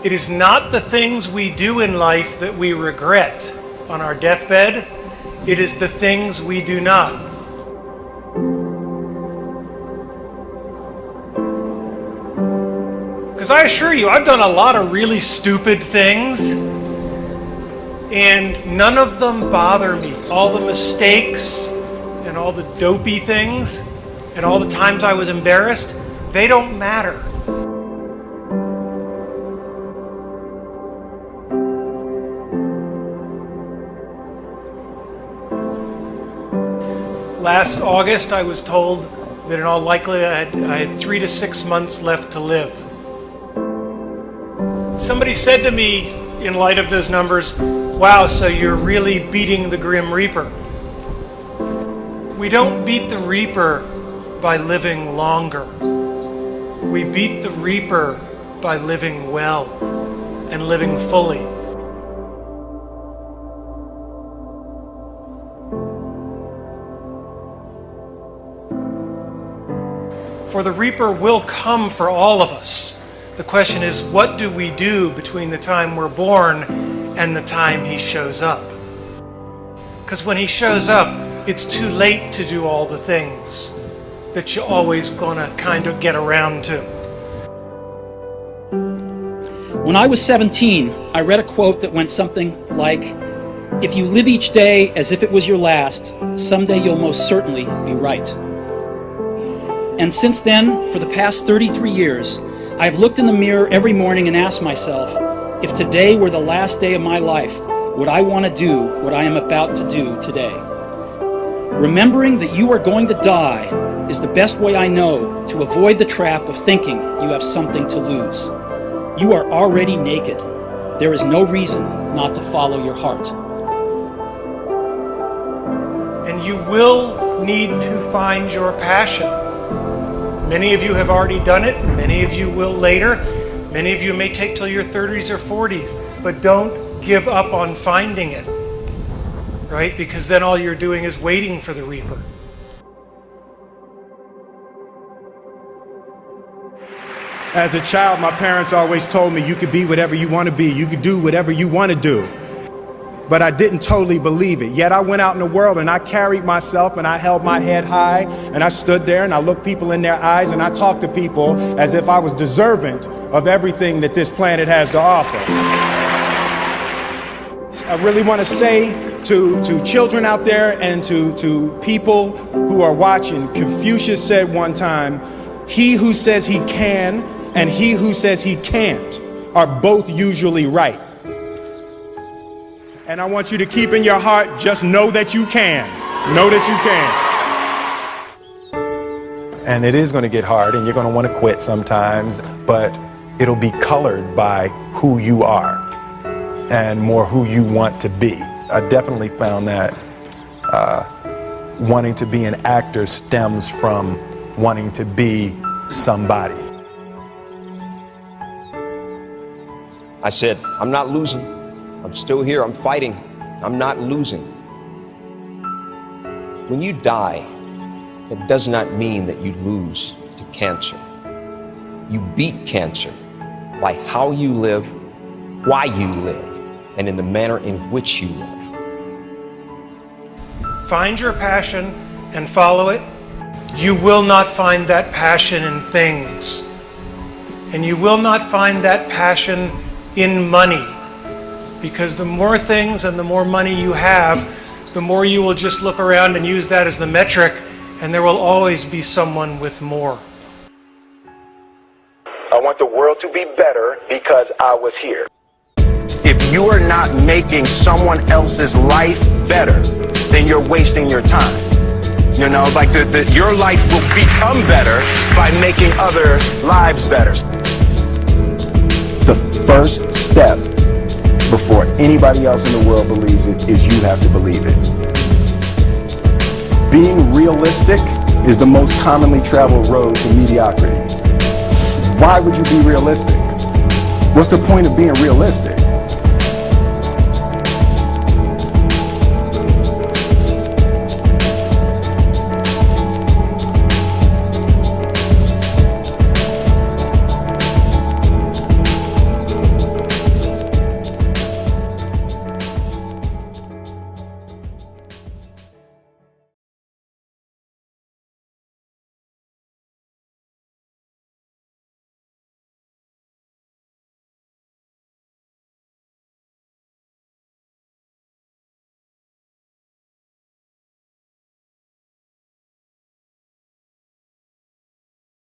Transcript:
It is not the things we do in life that we regret on our deathbed. It is the things we do not. Because I assure you, I've done a lot of really stupid things, and none of them bother me. All the mistakes and all the dopey things and all the times I was embarrassed, they don't matter. Last August, I was told that in all likelihood I had 3 to 6 months left to live. Somebody said to me, in light of those numbers, "Wow, so you're really beating the Grim Reaper." We don't beat the Reaper by living longer. We beat the Reaper by living well and living fully. For the Reaper will come for all of us. The question is, what do we do between the time we're born and the time he shows up? Because when he shows up, it's too late to do all the things that you're always gonna kind of get around to. When I was 17, I read a quote that went something like, "If you live each day as if it was your last, someday you'll most certainly be right." And since then, for the past 33 years, I've looked in the mirror every morning and asked myself, if today were the last day of my life, would I want to do what I am about to do today? Remembering that you are going to die is the best way I know to avoid the trap of thinking you have something to lose. You are already naked. There is no reason not to follow your heart. And you will need to find your passion. Many of you have already done it, many of you will later, many of you may take till your 30s or 40s, but don't give up on finding it, right? Because then all you're doing is waiting for the Reaper. As a child, my parents always told me you could be whatever you want to be, you could do whatever you want to do. But I didn't totally believe it. Yet I went out in the world and I carried myself and I held my head high and I stood there and I looked people in their eyes and I talked to people as if I was deserving of everything that this planet has to offer. I really want to say to children out there and to people who are watching, Confucius said one time, "He who says he can and he who says he can't are both usually right." And I want you to keep in your heart, just know that you can. Know that you can. And it is going to get hard and you're going to want to quit sometimes, but it'll be colored by who you are and more who you want to be. I definitely found that wanting to be an actor stems from wanting to be somebody. I said, I'm not losing. I'm still here, I'm fighting, I'm not losing. When you die, it does not mean that you lose to cancer. You beat cancer by how you live, why you live, and in the manner in which you live. Find your passion and follow it. You will not find that passion in things. And you will not find that passion in money. Because the more things and the more money you have, the more you will just look around and use that as the metric, and there will always be someone with more. I want the world to be better because I was here. If you are not making someone else's life better, then you're wasting your time. You know, like your life will become better by making other lives better. The first step before anybody else in the world believes it is you have to believe it. Being realistic is the most commonly traveled road to mediocrity. Why would you be realistic? What's the point of being realistic?